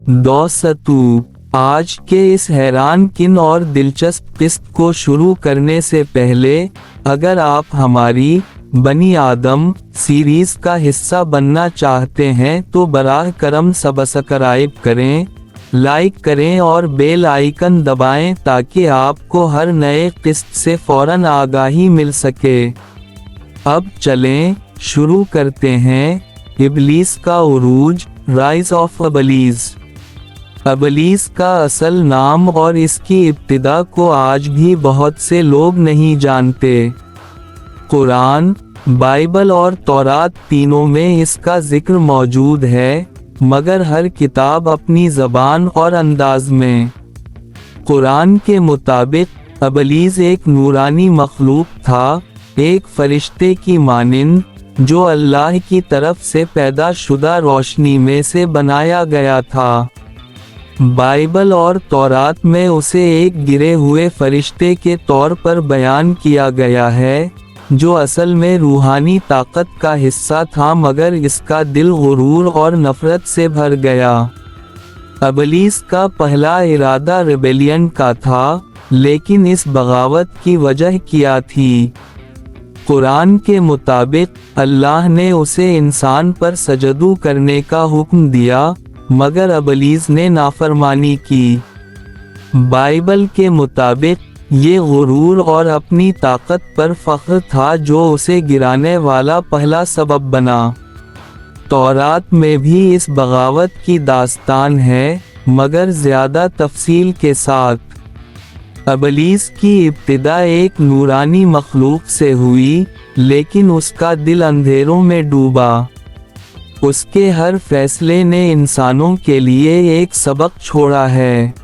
दोस्तों, आज के इस हैरान किन और दिलचस्प किस्त को शुरू करने से पहले अगर आप हमारी बनी आदम सीरीज का हिस्सा बनना चाहते हैं तो बराह करम सब्सक्राइब करें, लाइक करें और बेल आइकन दबाएं ताकि आपको हर नए किस्त से फौरन आगाही मिल सके। अब चलें शुरू करते हैं। इब्लीस का उरूज, राइज ऑफ इब्लीस। इब्लीस का असल नाम और इसकी इब्तिदा को आज भी बहुत से लोग नहीं जानते। कुरान, बाइबल और तौरात तीनों में इसका जिक्र मौजूद है, मगर हर किताब अपनी ज़बान और अंदाज में। कुरान के मुताबिक इब्लीस एक नूरानी मखलूक था, एक फरिश्ते की मानिंद जो अल्लाह की तरफ से पैदा शुदा रोशनी में से बनाया गया था। बाइबल और तौरात में उसे एक गिरे हुए फरिश्ते के तौर पर बयान किया गया है, जो असल में रूहानी ताकत का हिस्सा था, मगर इसका दिल गुरूर और नफरत से भर गया। इब्लीस का पहला इरादा रिबेलियन का था, लेकिन इस बगावत की वजह क्या थी? कुरान के मुताबिक अल्लाह ने उसे इंसान पर सजदू करने का हुक्म दिया, मगर इब्लीस ने नाफरमानी की। बाइबल के मुताबिक ये गुरूर और अपनी ताकत पर फख्र था जो उसे गिराने वाला पहला सबब बना। तौरात में भी इस बगावत की दास्तान है, मगर ज़्यादा तफसील के साथ। इब्लीस की इब्तिदा एक नूरानी मखलूक से हुई, लेकिन उसका दिल अंधेरों में डूबा। उसके हर फैसले ने इंसानों के लिए एक सबक छोड़ा है।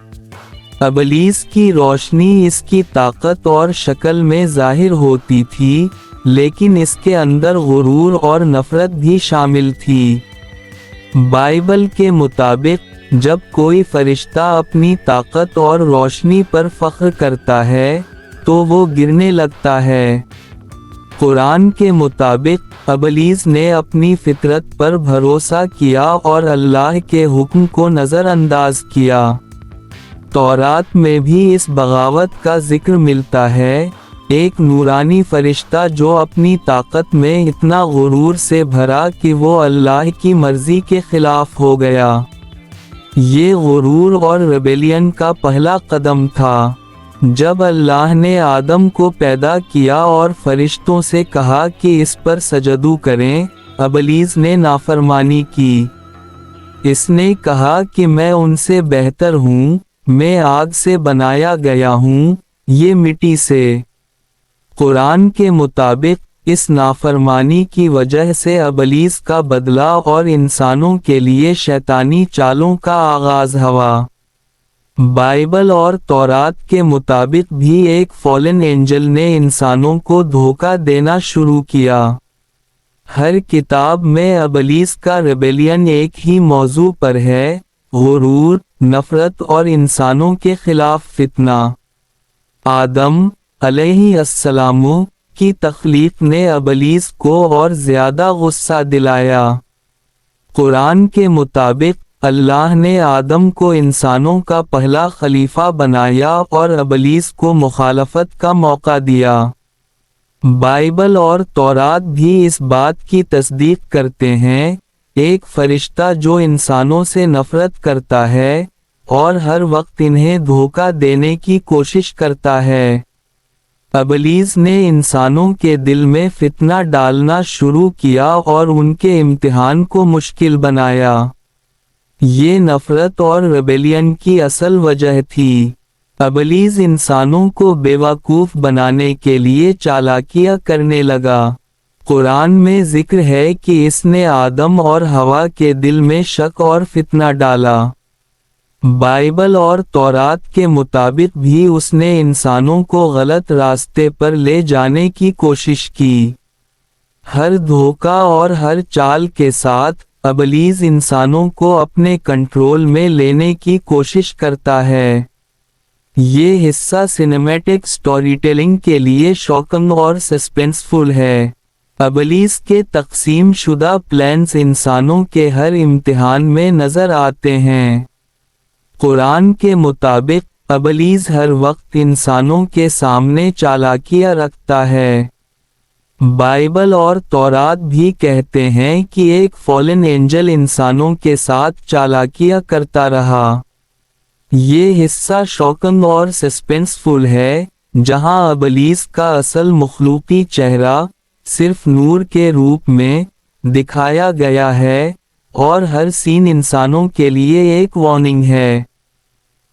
इब्लीस की रोशनी इसकी ताकत और शक्ल में जाहिर होती थी, लेकिन इसके अंदर गुरूर और नफरत भी शामिल थी। बाइबल के मुताबिक जब कोई फरिश्ता अपनी ताकत और रोशनी पर फख्र करता है, तो वो गिरने लगता है। कुरान के मुताबिक इब्लीस ने अपनी फितरत पर भरोसा किया और अल्लाह के हुक्म को नज़रअंदाज किया। तौरात में भी इस बगावत का जिक्र मिलता है, एक नूरानी फरिश्ता जो अपनी ताकत में इतना गुरूर से भरा कि वो अल्लाह की मर्जी के खिलाफ हो गया। ये गुरूर और रिबेलियन का पहला कदम था। जब अल्लाह ने आदम को पैदा किया और फरिश्तों से कहा कि इस पर सजदू करें, इब्लीस ने नाफरमानी की। इसने कहा कि मैं उनसे बेहतर हूँ, मैं आग से बनाया गया हूँ, ये मिट्टी से। कुरान के मुताबिक इस नाफरमानी की वजह से इब्लीस का बदला और इंसानों के लिए शैतानी चालों का आगाज हुआ। बाइबल और तौरात के मुताबिक भी एक फॉलन एंजल ने इंसानों को धोखा देना शुरू किया। हर किताब में इब्लीस का रिबेलियन एक ही मौजू पर है, गुरूर, नफरत और इंसानों के खिलाफ फितना। आदम अलैहिस्सलाम की तख्लीक ने इब्लीस को और ज़्यादा गुस्सा दिलाया। कुरान के मुताबिक अल्लाह ने आदम को इंसानों का पहला खलीफा बनाया और इब्लीस को मुखालफत का मौका दिया। बाइबल और तौरात भी इस बात की तस्दीक करते हैं, एक फरिश्ता जो इंसानों से नफरत करता है और हर वक्त इन्हें धोखा देने की कोशिश करता है। इब्लीस ने इंसानों के दिल में फितना डालना शुरू किया और उनके इम्तिहान को मुश्किल बनाया। ये नफरत और रिबेलियन की असल वजह थी। इब्लीस इंसानों को बेवकूफ़ बनाने के लिए चालाकियां करने लगा। कुरान में जिक्र है कि इसने आदम और हवा के दिल में शक और फितना डाला। बाइबल और तौरात के मुताबिक भी उसने इंसानों को गलत रास्ते पर ले जाने की कोशिश की। हर धोखा और हर चाल के साथ इब्लीस इंसानों को अपने कंट्रोल में लेने की कोशिश करता है। ये हिस्सा सिनेमैटिक स्टोरीटेलिंग के लिए शॉकिंग और सस्पेंसफुल है। इब्लीस के तक़सीम शुदा प्लान्स इंसानों के हर इम्तिहान में नजर आते हैं। قرآن کے مطابق ابلیس ہر وقت انسانوں کے سامنے چالاکیاں رکھتا ہے۔ بائبل اور تورات بھی کہتے ہیں کہ ایک فالن اینجل انسانوں کے ساتھ چالاکیاں کرتا رہا۔ یہ حصہ شوکنگ اور سسپینسفل ہے، جہاں ابلیس کا اصل مخلوقی چہرہ صرف نور کے روپ میں دکھایا گیا ہے، اور ہر سین انسانوں کے لیے ایک وارننگ ہے۔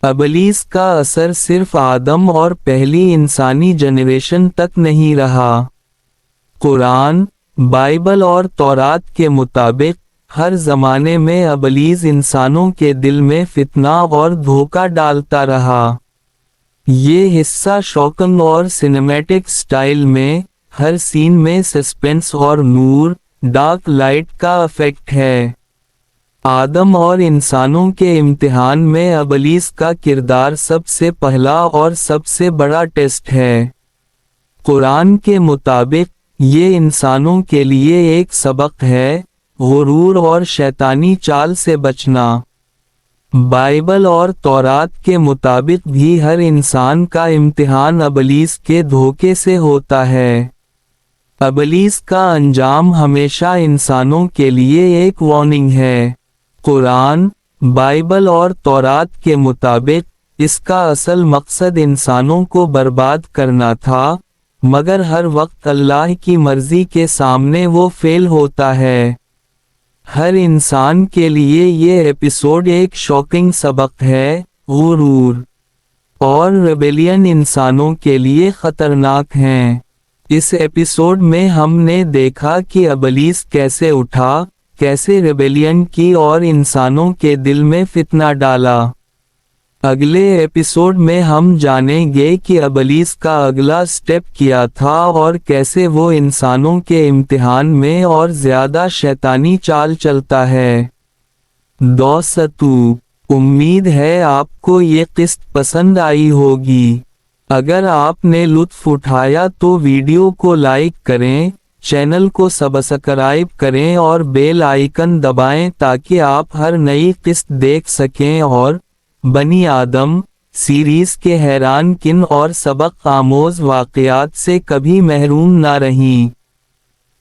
ابلیس کا اثر صرف آدم اور پہلی انسانی جنریشن تک نہیں رہا۔ قرآن، بائبل اور تورات کے مطابق ہر زمانے میں ابلیس انسانوں کے دل میں فتنہ اور دھوکہ ڈالتا رہا۔ یہ حصہ شوکنگ اور سینیمیٹک سٹائل میں ہر سین میں سسپینس اور نور، ڈارک لائٹ کا ایفیکٹ ہے۔ آدم اور انسانوں کے امتحان میں ابلیس کا کردار سب سے پہلا اور سب سے بڑا ٹیسٹ ہے۔ قرآن کے مطابق یہ انسانوں کے لیے ایک سبق ہے، غرور اور شیطانی چال سے بچنا۔ بائبل اور تورات کے مطابق بھی ہر انسان کا امتحان ابلیس کے دھوکے سے ہوتا ہے۔ ابلیس کا انجام ہمیشہ انسانوں کے لیے ایک وارننگ ہے۔ قرآن، بائبل اور تورات کے مطابق اس کا اصل مقصد انسانوں کو برباد کرنا تھا، مگر ہر وقت اللہ کی مرضی کے سامنے وہ فیل ہوتا ہے۔ ہر انسان کے لیے یہ ایپیسوڈ ایک شاکنگ سبق ہے۔ غرور اور ریبیلین انسانوں کے لیے خطرناک ہیں۔ اس ایپیسوڈ میں ہم نے دیکھا کہ ابلیس کیسے اٹھا، کیسے ریبیلین کی اور انسانوں کے دل میں فتنہ ڈالا۔ اگلے ایپیسوڈ میں ہم جانیں گے کہ ابلیس کا اگلا سٹیپ کیا تھا اور کیسے وہ انسانوں کے امتحان میں اور زیادہ شیطانی چال چلتا ہے۔ دوستو، امید ہے آپ کو یہ قسط پسند آئی ہوگی۔ اگر آپ نے لطف اٹھایا تو ویڈیو کو لائک کریں، چینل کو سبسکرائب کریں اور بیل آئیکن دبائیں تاکہ آپ ہر نئی قسط دیکھ سکیں اور بنی آدم سیریز کے حیران کن اور سبق آموز واقعات سے کبھی محروم نہ رہیں۔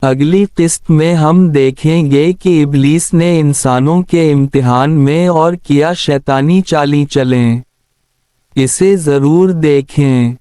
اگلی قسط میں ہم دیکھیں گے کہ ابلیس نے انسانوں کے امتحان میں اور کیا شیطانی چالیں چلیں۔ اسے ضرور دیکھیں۔